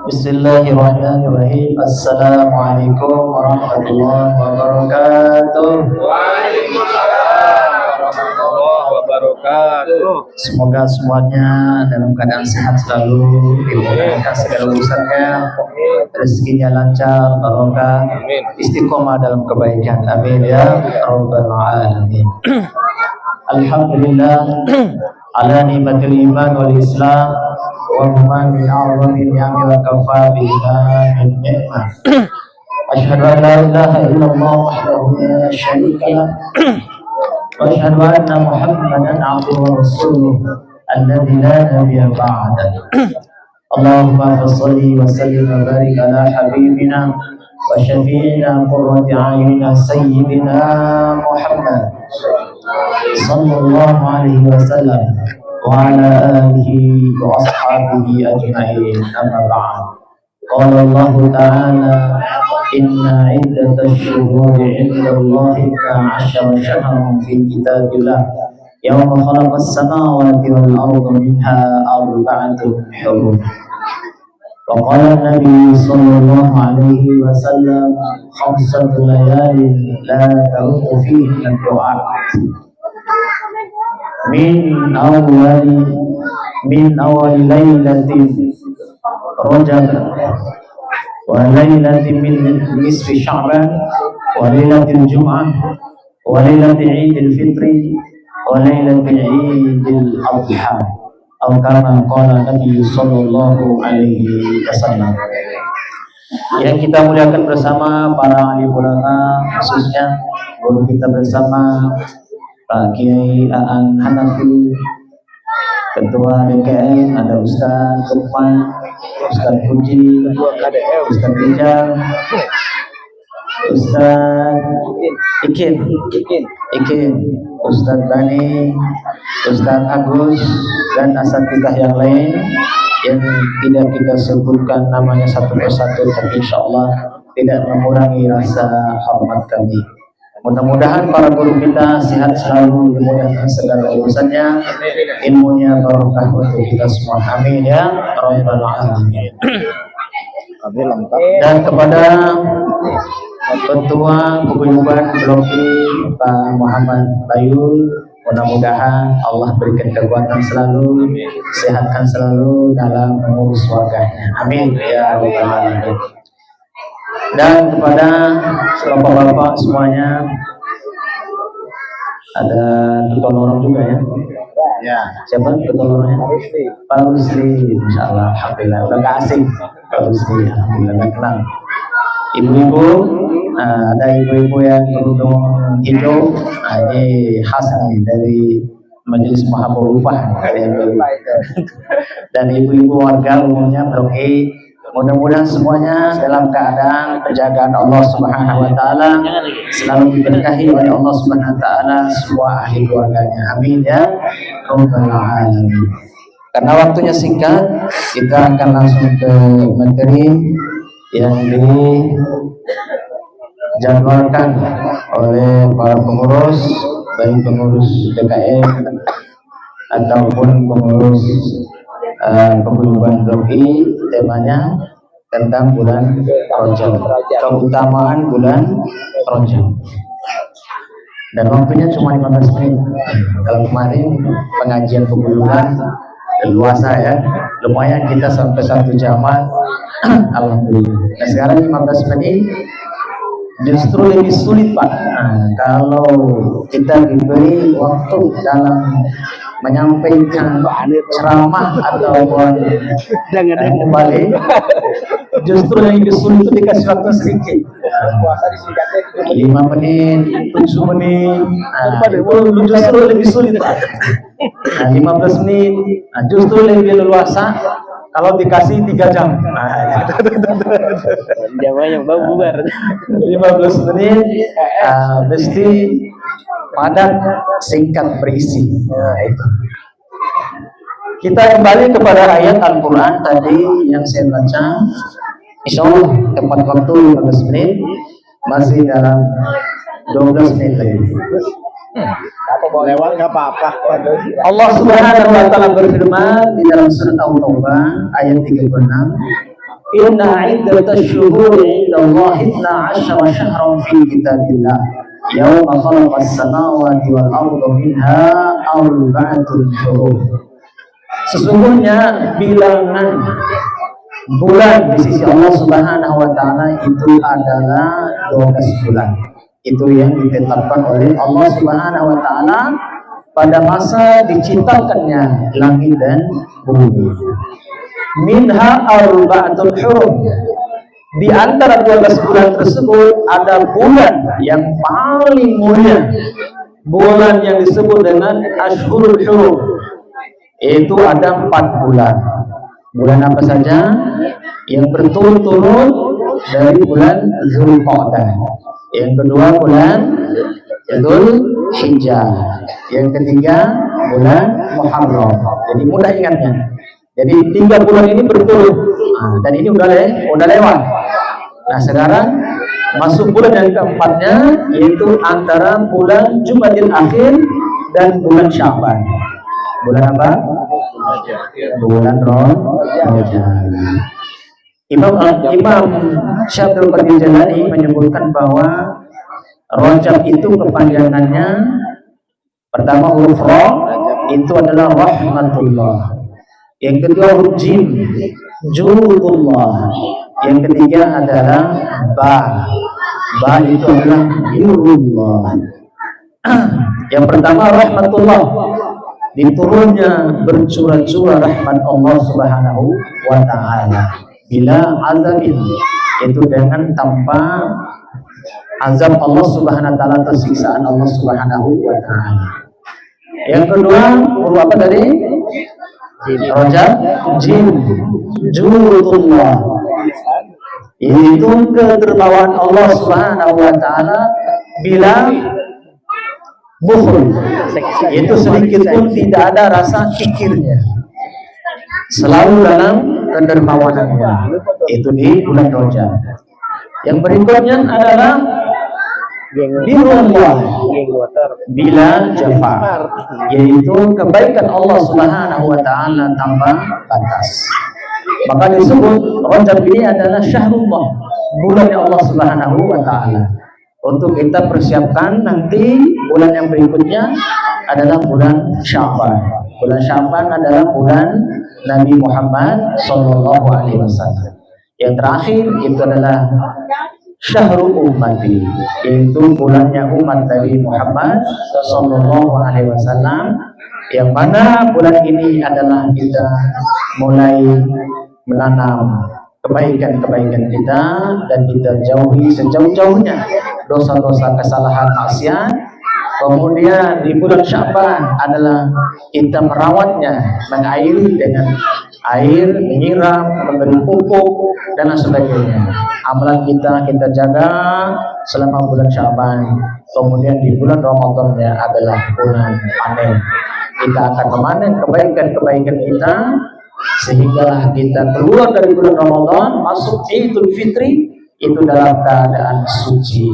Bismillahirrahmanirrahim. Assalamualaikum warahmatullahi wabarakatuh. Waalaikumsalam warahmatullahi wabarakatuh. Semoga semuanya dalam keadaan sehat selalu, dimudahkan segala urusannya, rezekinya lancar, barokah, istiqomah dalam kebaikan. Amin ya rabbal alamin. Alhamdulillah ala nikmatil iman wal islam wa huma min a'zami ni'ami wa kafa biha min ni'mah. Asyhadu an la ilaha illallah wahdahu la syarika lah wa asyhadu anna Muhammadan 'abduhu wa rasuluh alladzi la nabiyya ba'dahu. Allahumma shalli wa sallim wa barik ala habibina wa syafi'ina qurrati a'yunina sayyidina Muhammad sallallahu alaihi wasallam wa ala alihi wa ashabihi ajma'in. Amma ba'd. Qala Allah ta'ala inna 'iddatash shuhuri 'inda Allahi 12 shahran fi kitabillah yawma khalaqas samawati wal arda minha arba'atun hurum. Wa qala an-nabi sallallahu alaihi wasallam khamsatu layalin la taruku fihi ad-du'a min awali laylatin rajab wa laylatin min nisfi sya'ban wa laylatil jum'ah wa laylatil idil fitri wa laylatil idil adha atau kama qala Nabi sallallahu alaihi wasallam. Yang kita muliakan bersama para alim ulama, khususnya guru kita bersama Pak Kiai Aan Hanafi, Ketua BKM, ada Ustaz Lukman, Ustaz Puji, Ustaz Rijal, Ustaz Ikin, Ustaz Bani, Ustaz Agus, dan asatidz yang lain yang tidak kita sebutkan namanya satu persatu, tapi insyaallah tidak mengurangi rasa hormat kami. Mudah-mudahan para guru kita sehat selalu, dimudahkan segala urusannya, ilmunya barokah untuk kita semua. Amin ya rabbal alamin. Dan kepada Ketua Paguyuban Blok I Pak Muhammad Bayul, mudah-mudahan Allah berikan kekuatan selalu, sehatkan selalu dalam mengurus warganya. Amin ya rabbal alamin. Dan kepada bapak-bapak semuanya, ada ketua lorong juga ya. Ya, siapa ketua lorongnya? Pak Rusli, insyaallah, alhamdulillah, udah gak asing. Pak Rusli, alhamdulillah, gak kenal. Ibu-ibu, ada ibu-ibu yang beruntung hijau, ini khas nih dari Majelis Muhammadiyah dan ibu-ibu warga umumnya Blok E. Mudah-mudahan semuanya dalam keadaan penjagaan Allah Subhanahu wa taala, selalu diberkahi oleh Allah Subhanahu wa taala semua ahli keluarganya. Amin ya rabbal alamin. Karena waktunya singkat, kita akan langsung ke materi yang dijadwalkan oleh para pengurus, baik pengurus DKM ataupun pengurus Paguyuban Blok I. Temanya tentang bulan Rajab, keutamaan bulan Rajab, dan waktunya cuma 15 menit. Kalau kemarin pengajian paguyuban luasa ya, lumayan kita sampai 1 jaman. Alhamdulillah. Nah, sekarang 15 menit justru lebih sulit Pak. Kalau kita diberi waktu dalam menyampaikan ceramah ataupun kembali, justru yang lebih sulit itu dikasih waktu sedikit. 5 menit, 7 menit, itu justru lebih sulit Pak. 15 menit, justru lebih leluasa kalau dikasih 3 jam. Jamanya bubar. 15 menit mesti padat, singkat, berisi. Itu. Kita kembali kepada ayat Al-Quran tadi yang saya baca. Insya Allah tepat waktu 15 menit, masih dalam 12 menit lagi. Apa mau lewat nggak apa-apa. Allah Subhanahu wa taala berfirman di dalam surat At-Taubah ayat 36, inna iddatash syuhuri 'indallahi 12 syahran fi kitabillah yauma khalaqas samawati wal arda minha arba'atun hurum. Sesungguhnya bilangan bulan di sisi Allah Subhanahu wa taala itu adalah 12 bulan. Itu yang ditetapkan oleh Allah Subhanahu wa taala pada masa diciptakannya langit dan bumi. Minha arba'atun hurum. Di antara 12 bulan tersebut ada bulan yang paling mulia, bulan yang disebut dengan Ashhurul Hurum. Itu ada 4 bulan. Bulan apa saja? Yang berturut-turut dari bulan Zulqa'dah. Yang kedua bulan Dzulhijjah. Yang ketiga bulan Muharram. Jadi mudah ingatnya. Jadi 3 bulan ini berturut. Dan ini udah lewat. Nah sekarang masuk bulan yang keempatnya, yaitu antara bulan Jumadil Akhir dan bulan Sya'ban. Bulan apa? Bulan Rajab. Imam Syabdul Qadir Jalani menyebutkan bahwa Rajab itu kepanjangannya, pertama huruf Ra itu adalah rahmatullah. Yang kedua huruf Jim, Judullah. Yang ketiga adalah Ba. Ba itu adalah Yurullah. Yang pertama rahmatullah, diturunnya bercurah-curah rahmat Allah Subhanahu wa taala bila azabin, itu dengan tanpa azab Allah Subhanahu wa taala atau siksaan Allah Subhanahu wa taala. Yang kedua huruf apa tadi? Rajab, Jim, Judullah, itu kedermawan Allah Subhanahu wa taala bila bukhul, itu sedikit pun tidak ada rasa kikirnya, selalu dalam kedermawanannya. Itu di bulan Rajab. Yang berikutnya adalah birrullah bila jafar, yaitu kebaikan Allah Subhanahu wa taala tanpa batas. Maka disebut Rajab ini adalah syahrullah, bulan Allah Subhanahu wa taala. Untuk kita persiapkan nanti bulan yang berikutnya adalah bulan Sya'ban. Bulan Sya'ban adalah bulan Nabi Muhammad sallallahu alaihi wasallam. Yang terakhir itu adalah Syahrul Ummati, yaitu bulannya umat Nabi Muhammad sallallahu alaihi wasallam, yang mana bulan ini adalah kita mulai menanam kebaikan-kebaikan kita dan kita jauhi sejauh-jauhnya dosa-dosa, kesalahan, maksiat. Kemudian di bulan Sya'ban adalah kita merawatnya, mengairi dengan air, menyiram, memberi pupuk dan sebagainya. Amalan kita jaga selama bulan Sya'ban. Kemudian di bulan Ramadannya adalah bulan panen. Kita akan memanen kebaikan-kebaikan kita sehingga kita keluar dari bulan Ramadan masuk Idul Fitri itu dalam keadaan suci,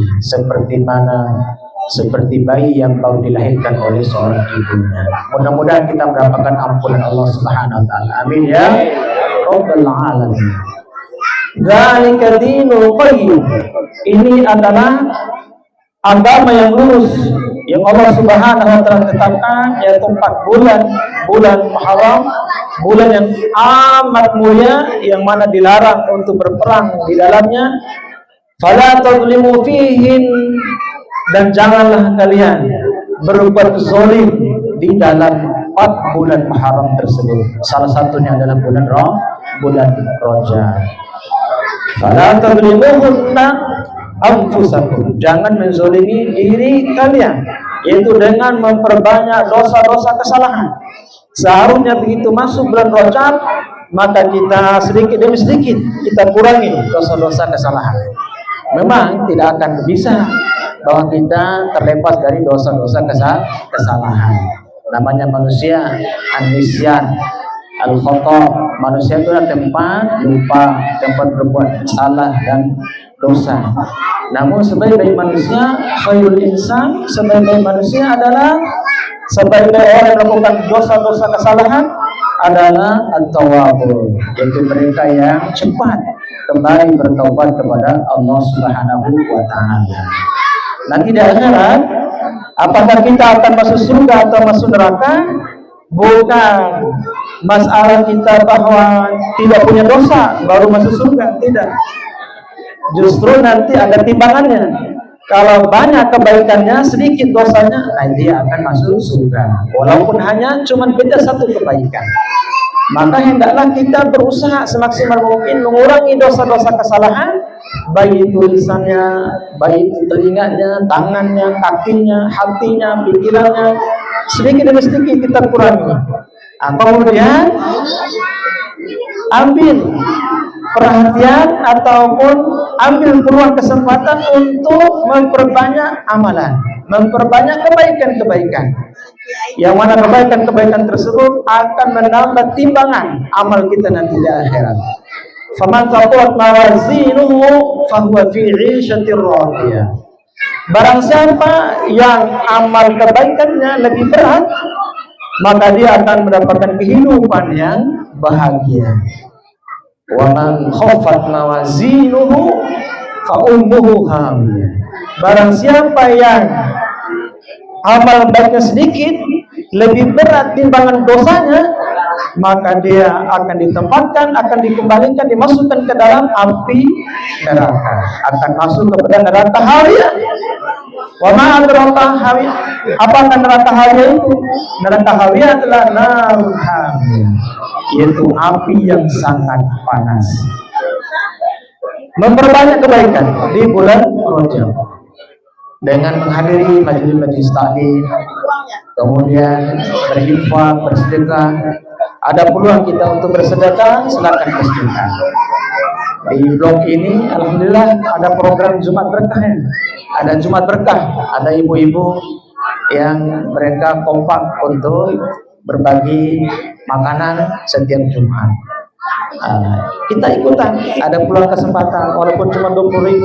seperti bayi yang baru dilahirkan oleh seorang ibunya. Mudah-mudahan kita mendapatkan ampunan Allah Subhanahu wa taala. Amin ya rabbal alamin. Dzalika dinul qayyim. Ini adalah agama yang lurus yang Allah Subhanahu wa taala tetapkan, yaitu 4 bulan, bulan Muharram, bulan yang amat mulia yang mana dilarang untuk berperang di dalamnya. Fala tadlimu fihin, dan janganlah kalian berbuat zalim di dalam 4 bulan Muharram tersebut. Salah satunya adalah bulan Rajab. Fala tadlimuhunna anfusakum, jangan menzalimi diri kalian, yaitu dengan memperbanyak dosa-dosa kesalahan. Seharusnya begitu masuk bulan Rajab, maka kita sedikit demi sedikit kita kurangi dosa-dosa kesalahan. Memang tidak akan bisa bahwa kita terlepas dari dosa-dosa kesalahan. Namanya manusia, an-nisyan, al-khata. Manusia itu adalah tempat lupa, tempat berbuat salah dan dosa. Namun sebaik-baik manusia, khairul insan, sebaik-baik manusia adalah sebaik-baik orang yang melakukan dosa-dosa kesalahan adalah at-tawwabun, yaitu mereka yang cepat kembali bertobat kepada Allah Subhanahu wa taala. Nanti di akhirat, apakah kita akan masuk surga atau masuk neraka? Bukan masalah kita bahwa tidak punya dosa baru masuk surga, tidak. Justru nanti ada timbangannya. Kalau banyak kebaikannya, sedikit dosanya, nah dia akan masuk surga. Walaupun hanya cuma beda satu kebaikan. Maka hendaklah kita berusaha semaksimal mungkin mengurangi dosa-dosa kesalahan, baik itu lisannya, baik itu telinganya, tangannya, kakinya, hatinya, pikirannya. Sedikit demi sedikit kita kurangi. Nah, kemudian ambil perhatian ataupun ambil peluang kesempatan untuk memperbanyak amalan, memperbanyak kebaikan-kebaikan. Yang mana kebaikan-kebaikan tersebut akan menambah timbangan amal kita nanti di akhirat. Faman thaqulat mawazinuhu fahuwa fi 'ishatir radiyah. Barang siapa yang amal kebaikannya lebih berat, maka dia akan mendapatkan kehidupan yang bahagia. Wa man khaffat mawazinuhu fa ummuhu hawiyah. Barang siapa yang amal baiknya sedikit, lebih berat timbangan dosanya, maka dia akan ditempatkan, akan dikembalikan, dimasukkan ke dalam api neraka, akan masuk kepada neraka hawiyah. Wa ma adraka hawiyah. Apakah neraka hawiyah itu? Neraka hawiyah adalah narun hamiyah, yaitu api yang sangat panas. Memperbanyak kebaikan di bulan Rajab dengan menghadiri majelis-majelis taklim, kemudian berinfak, bersedekah. Ada peluang kita untuk bersedekah, silakan bersedekah. Di blog ini, alhamdulillah ada program Jumat Berkah. Ada Jumat Berkah, ada ibu-ibu yang mereka kompak untuk berbagi makanan setiap Jumat. Kita ikutan, ada peluang kesempatan, walaupun cuma 20.000,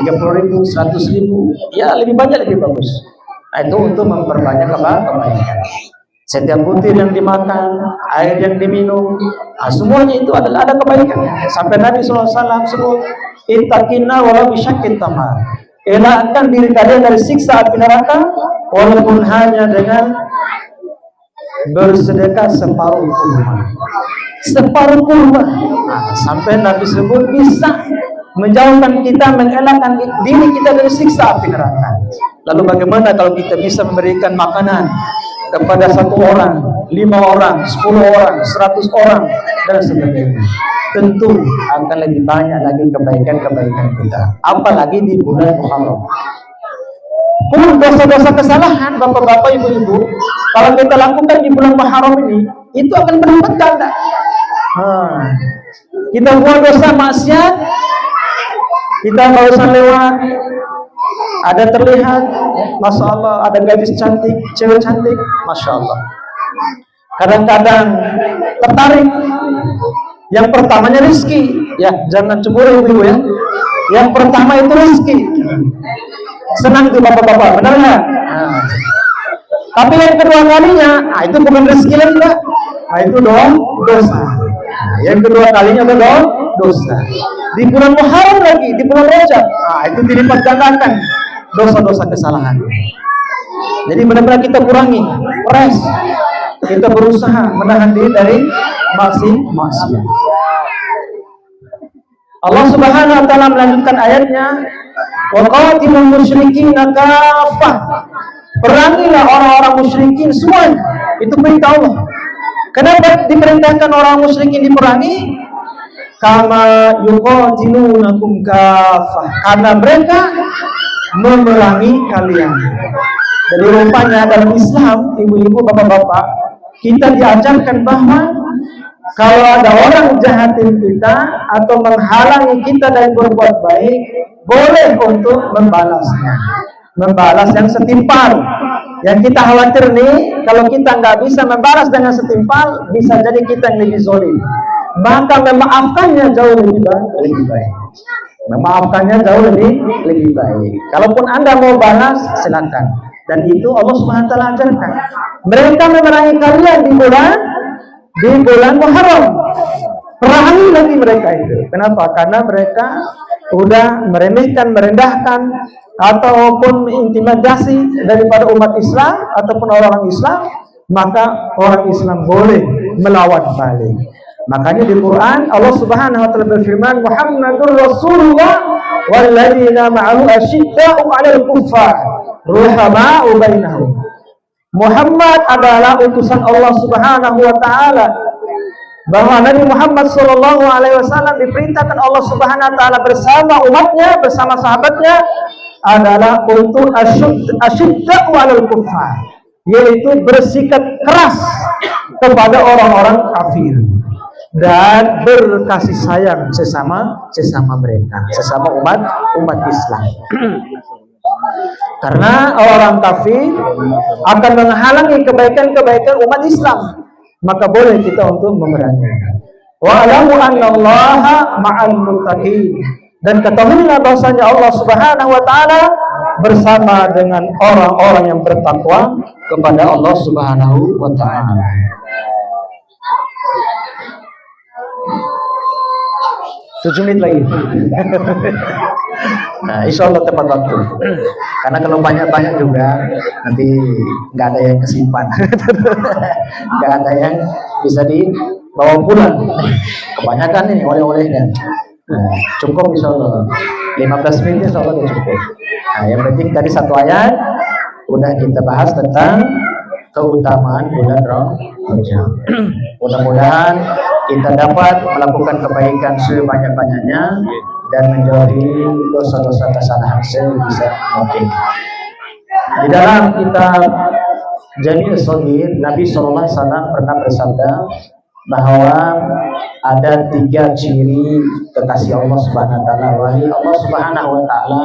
30.000, 100.000, ya lebih banyak lebih bagus. Nah, itu untuk memperbanyak kebaikan. Setiap butir yang dimakan, air yang diminum, semuanya itu adalah ada kebaikannya. Sampai Nabi SAW sebut, ittaqina walau bisyaqqit tamar. Elakkan diri kalian dari siksa api neraka, walaupun hanya dengan bersedekah separuh kurma. Separuh kurma. Sampai Nabi sebut bisa menjauhkan kita, mengelakkan diri kita dari siksa api neraka. Lalu bagaimana kalau kita bisa memberikan makanan kepada 1 orang, 5 orang, 10 orang, 100 orang, dan sebagainya? Tentu akan lebih banyak lagi kebaikan-kebaikan kita. Apalagi di bulan Muharram. Pun dosa-dosa kesalahan, bapak-bapak, ibu-ibu, kalau kita lakukan di bulan Muharram ini, itu akan berlipat ganda. Kita buat dosa maksiat, kita nggak usah lewat. Ada terlihat, masya Allah, ada gadis cantik, cewek cantik, masya Allah. Kadang-kadang tertarik. Yang pertamanya rezeki, ya jangan cemburu ibu-ibu ya. Yang pertama itu rezeki. Senang tuh bapak-bapak, benar nggak? Tapi yang kedua kalinya, itu bukan rezeki lagi, Pak. Itu dosa. Yang kedua kalinya itu dosa. Di bulan Muharram lagi, di bulan Rajab, itu dilipat gandakan dosa-dosa kesalahan. Jadi benar-benar kita kurangi, press. Kita berusaha menahan diri dari maksiat. Allah Subhanahu wa taala melanjutkan ayatnya, wa qatilul musyrikina kaffah. Perangilah orang-orang musyrikin semuanya. Itu perintah Allah. Kenapa diperintahkan orang musyrikin diperangi? Kama yuqatilunakum kaffah. Karena mereka memerangi kalian. Jadi rupanya dalam Islam, ibu-ibu, bapak-bapak, kita diajarkan bahwa kalau ada orang jahatin kita atau menghalangi kita dari berbuat baik, boleh untuk membalasnya. Membalas yang setimpal. Yang kita khawatir nih, kalau kita nggak bisa membalas dengan setimpal, bisa jadi kita yang lebih zalim. Maka memaafkannya jauh lebih baik. Memaafkannya jauh lebih baik. Kalaupun Anda mau balas, silakan. Dan itu Allah Subhanahu wa taala ajarkan. Mereka memerangi kalian di bulan di bulan Muharram. Perangi lagi mereka itu. Kenapa? Karena mereka udah meremehkan, merendahkan, ataupun intimidasi daripada umat Islam ataupun orang Islam, maka orang Islam boleh melawan balik. Makanya di Quran Allah Subhanahu wa taala berfirman, Muhammadur Rasulullah walladzina ma'ahu asyidda'u 'alal kuffar ruhama'u bainahum. Muhammad adalah utusan Allah Subhanahu wa taala, bahwa Nabi Muhammad sallallahu alaihi wasallam diperintahkan Allah Subhanahu wa taala bersama umatnya, bersama sahabatnya adalah untuk asyidda'u 'alal kuffar, yaitu bersikap keras kepada orang-orang kafir dan berkasih sayang sesama mereka, sesama umat Islam. Karena orang kafir akan menghalangi kebaikan-kebaikan umat Islam, maka boleh kita untuk memerangi. Wa alamu annallaha ma'al muttaqin, dan ketahuilah bahwasanya Allah Subhanahu wa taala bersama dengan orang-orang yang bertakwa kepada Allah Subhanahu wa taala. Tujuh menit lagi. Nah, insya Allah tepat waktu. Karena kalau banyak-banyak juga nanti nggak ada yang kesimpan, nggak ada yang bisa dibawa pulang. Kebanyakan ini oleh-olehnya. Nah, cukup insya Allah. 15 menit insya Allah cukup. Nah, yang penting tadi satu ayat udah kita bahas tentang keutamaan bulan Rajab. Mudah-mudahan kita dapat melakukan kebaikan sebanyak-banyaknya dan menjauhi dosa-dosa kesalahan sebisa mungkin. Di dalam kitab Jami' Shaghir, Nabi SAW pernah bersabda bahwa ada 3 ciri kekasih Allah Subhanahu wa taala, wali Allah Subhanahu wa taala,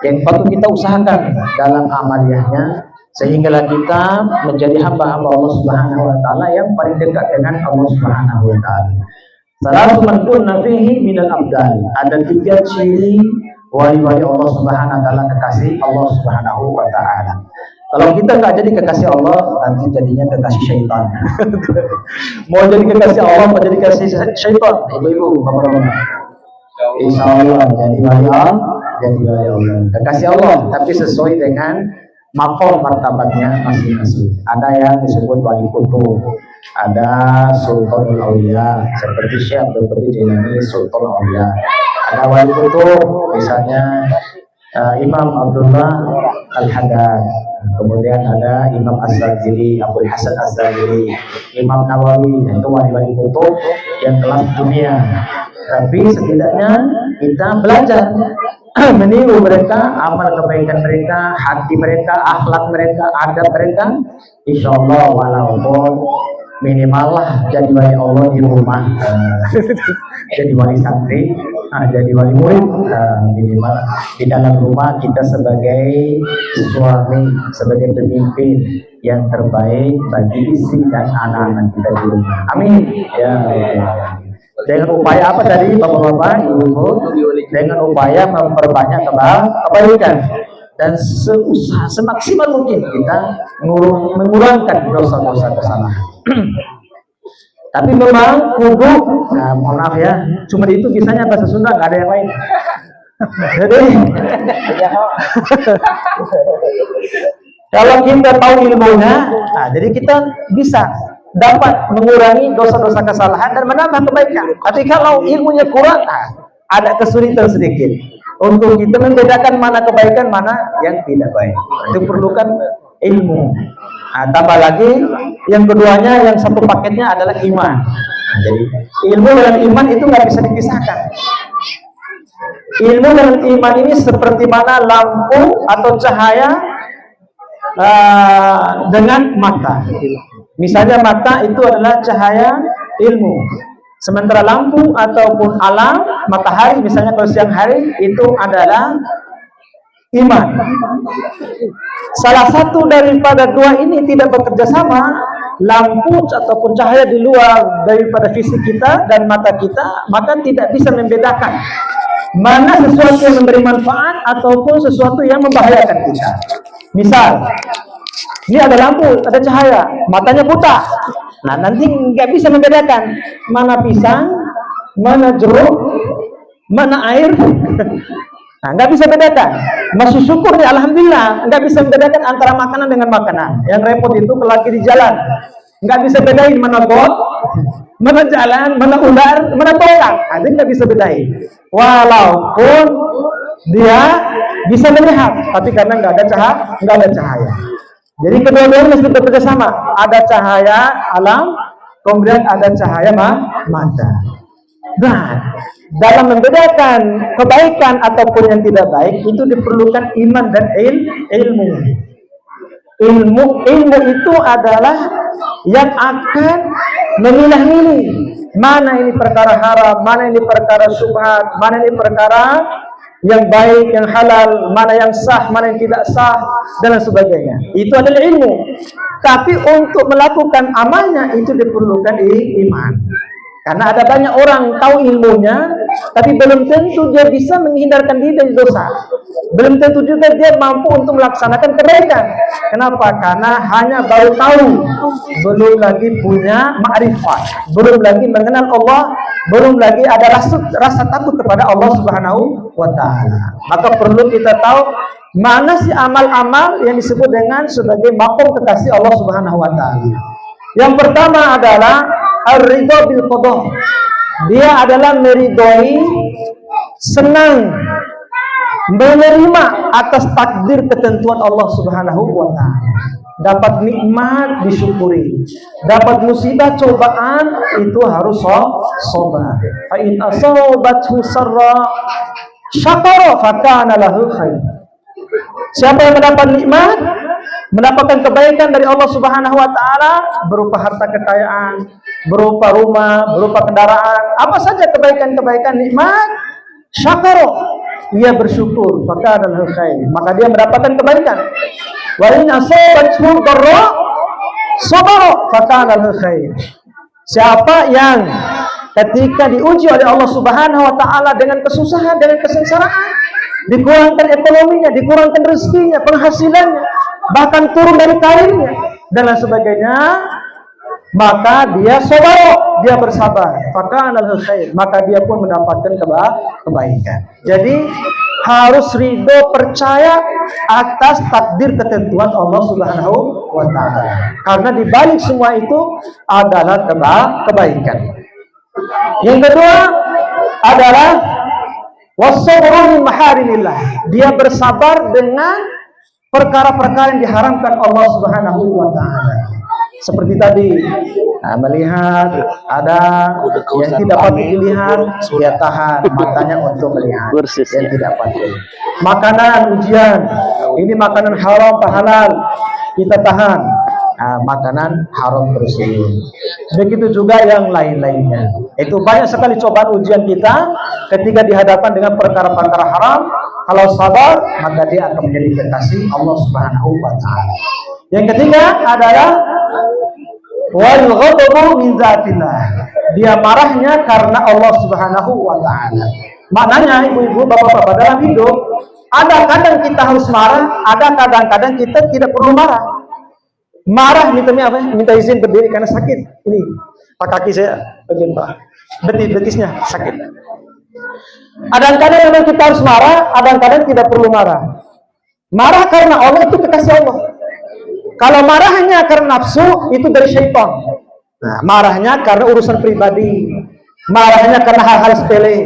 yang patut kita usahakan dalam amaliyahnya sehingga kita menjadi hamba-hamba Allah Subhanahu wa taala yang paling dekat dengan Allah Subhanahu wa taala. Salatu man kunna fihi minal abdal. Ada 3 ciri wali-wali Allah Subhanahu wa taala, kekasih Allah Subhanahu wa taala. Kalau kita nggak jadi kekasih Allah, nanti jadinya kekasih syaitan. Mau jadi kekasih Allah, mau jadi kekasih syaitan, ibu-ibu, bapak-bapak. Insya Allah jadi wali Allah, jadi wali Allah, kekasih Allah, tapi sesuai dengan maqam martabatnya masing-masing. Ada yang disebut wali kutub, ada sultanul aulia seperti Syekh Abdul Qadir Jailani, sultanul aulia. Ada wali kutub misalnya Imam Abdullah Al-Haddad. Kemudian ada Imam Az-Zajili, Abdul Hasan Az-Zajili, Imam Nawawi. Itu wali-wali kutub yang kelas dunia. Tapi setidaknya kita belajar meniru mereka, amal kebaikan mereka, hati mereka, akhlak mereka, adab mereka. Insya Allah walaupun minimal lah jadi wali Allah di rumah, jadi wali santri, jadi wali murid, minimal di dalam rumah kita sebagai suami, sebagai pemimpin yang terbaik bagi istri dan anak-anak kita di rumah. Amin. Ya. Dengan upaya apa tadi bapak-bapak, ibu-ibu? Dengan upaya memperbanyak kebaikan dan semaksimal mungkin kita mengurangkan dosa-dosa kesalahan. Tapi memang kudu, nah, mohon maaf ya, cuma itu kisahnya bahasa Sunda, nggak ada yang lain. Jadi kalau kita tahu ilmunya, nah, jadi kita bisa dapat mengurangi dosa-dosa kesalahan dan menambah kebaikan. Tapi kalau ilmunya kurang, ada kesulitan sedikit untuk kita membedakan mana kebaikan, mana yang tidak baik. Itu perlukan ilmu. Tambah lagi yang keduanya, yang satu paketnya adalah iman. Jadi ilmu dan iman itu nggak bisa dipisahkan. Ilmu dan iman ini seperti mana lampu atau cahaya dengan mata. Misalnya mata itu adalah cahaya ilmu, sementara lampu ataupun alam matahari misalnya kalau siang hari itu adalah iman. Salah satu daripada dua ini tidak bekerja sama, lampu ataupun cahaya di luar daripada fisik kita dan mata kita, maka tidak bisa membedakan mana sesuatu yang memberi manfaat ataupun sesuatu yang membahayakan kita. Misal, ini ada lampu, ada cahaya, matanya buta, Nah, nanti nggak bisa membedakan mana pisang, mana jeruk, mana air. Nah, nggak bisa bedakan. Masih syukur ya, alhamdulillah, nggak bisa membedakan antara makanan dengan makanan. Yang repot itu lelaki di jalan, nggak bisa bedain mana got, mana jalan, mana ular, mana toyang. Ada nggak bisa bedain. Walaupun dia bisa melihat, tapi karena nggak ada cahaya. Jadi kedua-duanya mesti bekerja sama. Ada cahaya alam, kemudian ada cahaya mata. Nah, dalam membedakan kebaikan ataupun yang tidak baik itu diperlukan iman dan ilmu. Ilmu itu adalah yang akan memilah-milih mana ini perkara haram, mana ini perkara syubhat, mana ini perkara yang baik, yang halal, mana yang sah, mana yang tidak sah, dan lain sebagainya. Itu adalah ilmu. Tapi untuk melakukan amalnya itu diperlukan iman. Karena ada banyak orang tahu ilmunya, tapi belum tentu dia bisa menghindarkan diri dari dosa. Belum tentu juga dia mampu untuk melaksanakan kebaikan. Kenapa? Karena hanya baru tahu, belum lagi punya ma'rifat, belum lagi mengenal Allah, belum lagi ada rasa takut kepada Allah Subhanahu wa Ta'ala. Maka perlu kita tahu mana sih amal-amal yang disebut dengan sebagai makom kekasih Allah Subhanahu wa Ta'ala. Yang pertama adalah ar-ridha bil qada. Dia adalah meridhoi, senang, menerima atas takdir ketentuan Allah Subhanahu wa Ta'ala. Dapat nikmat disyukuri, dapat musibah cobaan itu harus sabar. Fa in asabathu sarra syakara fa kana lahu khair. Siapa yang mendapat nikmat, mendapatkan kebaikan dari Allah Subhanahu wa Ta'ala berupa harta kekayaan, berupa rumah, berupa kendaraan, apa saja kebaikan-kebaikan nikmat, syakara, ia bersyukur, maka adalah khair, maka dia mendapatkan kebaikan. Wa in asabathu darra sabara, maka adalah khair. Siapa yang ketika diuji oleh Allah Subhanahu wa Ta'ala dengan kesusahan, dengan kesengsaraan, dikurangkan ekonominya, dikurangkan rezekinya, penghasilannya, bahkan turun dari karirnya dan lain sebagainya, maka dia sabar, dia bersabar, maka dia pun mendapatkan kebaikan. Jadi harus ridho, percaya atas takdir ketentuan Allah Subhanahu wa Ta'ala, karena di balik semua itu adalah kebaikan. Yang kedua adalah wasabru min maharimillah. Dia bersabar dengan perkara-perkara yang diharamkan Allah Subhanahu wa Ta'ala. Seperti tadi, melihat ada yang tidak patut dilihat, dia tahan matanya untuk melihat yang tidak patut. Makanan ujian, ini makanan haram apa halal, kita tahan. Makanan haram tersebut. Begitu juga yang lain-lainnya. Itu banyak sekali cobaan ujian kita ketika dihadapkan dengan perkara-perkara haram. Kalau sabar, maka dia akan menjadi kekasih Allah Subhanahu wa Ta'ala. Yang ketiga adalah wal ghadabu min zatillah. Dia marahnya karena Allah Subhanahu wa Ta'ala. Maknanya ibu-ibu, bapak-bapak, dalam hidup ada kadang kita harus marah, ada kadang-kadang kita tidak perlu marah. Marah minta izin berdiri karena sakit. Ini pak kaki saya bagian bawah, betisnya sakit. Kadang-kadang memang kita harus marah, kadang-kadang tidak perlu marah. Marah karena Allah itu kekasih Allah. Kalau marahnya karena nafsu itu dari syaitan. Nah, marahnya karena urusan pribadi, marahnya karena hal-hal sepele.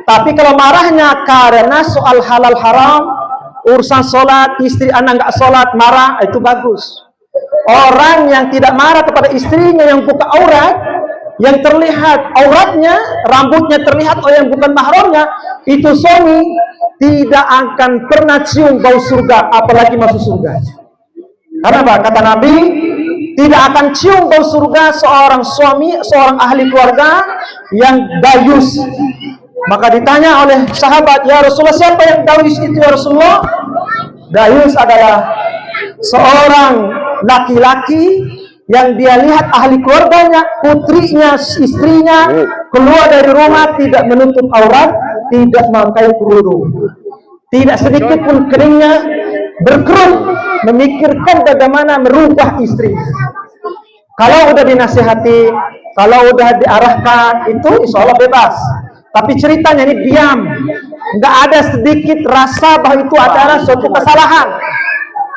Tapi kalau marahnya karena soal halal haram, urusan sholat, istri anak nggak sholat, marah, itu bagus. Orang yang tidak marah kepada istrinya yang buka aurat, yang terlihat auratnya, rambutnya terlihat oleh yang bukan mahramnya, itu suami tidak akan pernah cium bau surga, apalagi masuk surga. Karena apa? Kata Nabi, tidak akan cium bau surga seorang suami, seorang ahli keluarga yang dayus. Maka ditanya oleh sahabat, ya Rasulullah, siapa yang dayus itu ya Rasulullah? Dayus adalah seorang laki-laki yang dia lihat ahli keluarganya, putrinya, istrinya keluar dari rumah tidak menutup aurat, tidak memakai kerudung, tidak sedikit pun keringnya berkerut, memikirkan bagaimana merubah istri. Kalau udah dinasihati, kalau udah diarahkan, itu insya Allah bebas. Tapi ceritanya ini diam, nggak ada sedikit rasa bahwa itu adalah suatu kesalahan,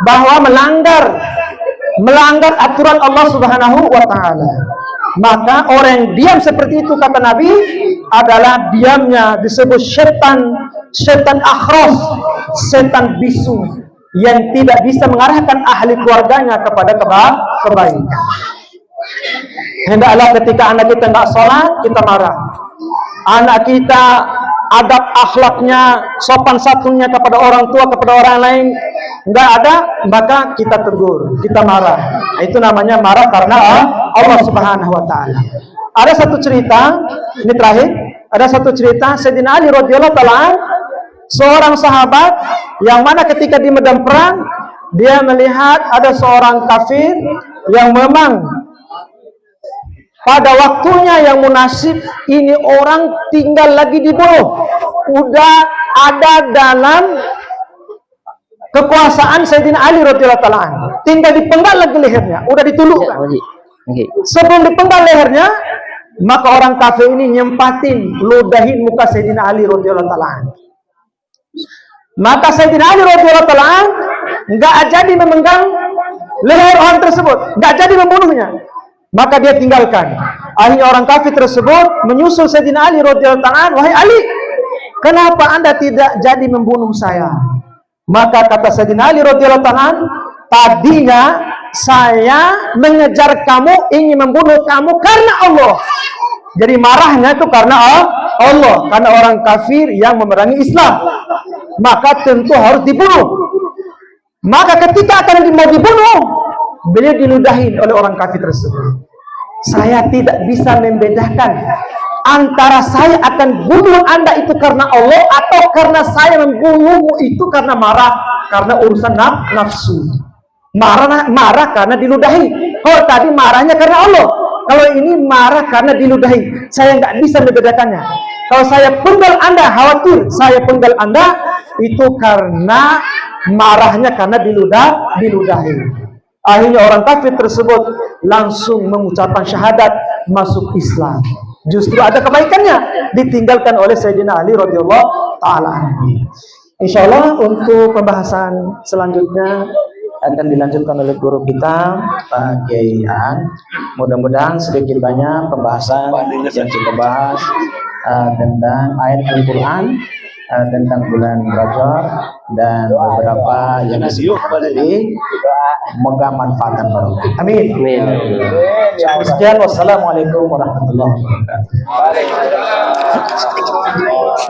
bahwa melanggar aturan Allah Subhanahu wa Ta'ala. Maka orang yang diam seperti itu, kata Nabi, adalah diamnya disebut setan akhros, setan bisu yang tidak bisa mengarahkan ahli keluarganya kepada kebaikan. Hendaklah ketika anak kita nggak sholat, kita marah. Anak kita adab akhlaknya, sopan santunnya kepada orang tua, kepada orang lain nggak ada, maka kita tegur, kita marah. Nah, itu namanya marah karena Allah Subhanahu wa Ta'ala. Ada satu cerita, ini terakhir, ada satu cerita Sayyidina Ali radhiyallahu ta'ala, seorang sahabat yang mana ketika di medan perang dia melihat ada seorang kafir yang memang pada waktunya yang munasib ini orang tinggal lagi dibunuh, udah ada dalam kekuasaan Sayyidina Ali radhiyallahu ta'ala, tinggal dipenggal lagi lehernya, udah ditundukkan. Sebelum dipenggal lehernya, maka orang kafir ini nyempatin, ludahin muka Sayyidina Ali radhiyallahu ta'ala. Maka Sayyidina Ali radhiyallahu ta'ala nggak jadi memenggal leher orang tersebut, nggak jadi membunuhnya. Maka dia tinggalkan. Akhirnya orang kafir tersebut menyusul Sayyidina Ali radhiyallahu ta'ala, wahai Ali, kenapa anda tidak jadi membunuh saya? Maka kata Sayyidina Ali radhiyallahu ta'ala, tadinya saya mengejar kamu, ingin membunuh kamu karena Allah. Jadi marahnya itu karena Allah, karena orang kafir yang memerangi Islam, maka tentu harus dibunuh. Maka ketika akan mau dibunuh, beliau diludahin oleh orang kafir tersebut. Saya tidak bisa membedakan antara saya akan bunuh anda itu karena Allah atau karena saya membunuhmu itu karena marah, karena urusan nafsu. Marah karena diludahi. Kalau tadi marahnya karena Allah, kalau ini marah karena diludahi. Saya nggak bisa membedakannya. Kalau saya penggal anda, khawatir saya penggal anda itu karena marahnya karena diludahi. Akhirnya orang kafir tersebut langsung mengucapkan syahadat, masuk Islam. Justru ada kebaikannya, ditinggalkan oleh Sayyidina Ali radhiyallahu ta'ala. Insyaallah untuk pembahasan selanjutnya akan dilanjutkan oleh guru kita Pak Kiai Aan. Mudah-mudahan sedikit banyak pembahasan yang kita bahas tentang ayat Al-Quran, tentang bulan Rajab, dan beberapa yang disebut tadi, semoga manfaat dan barokah. Amin. Sekian, wassalamualaikum warahmatullahi wabarakatuh.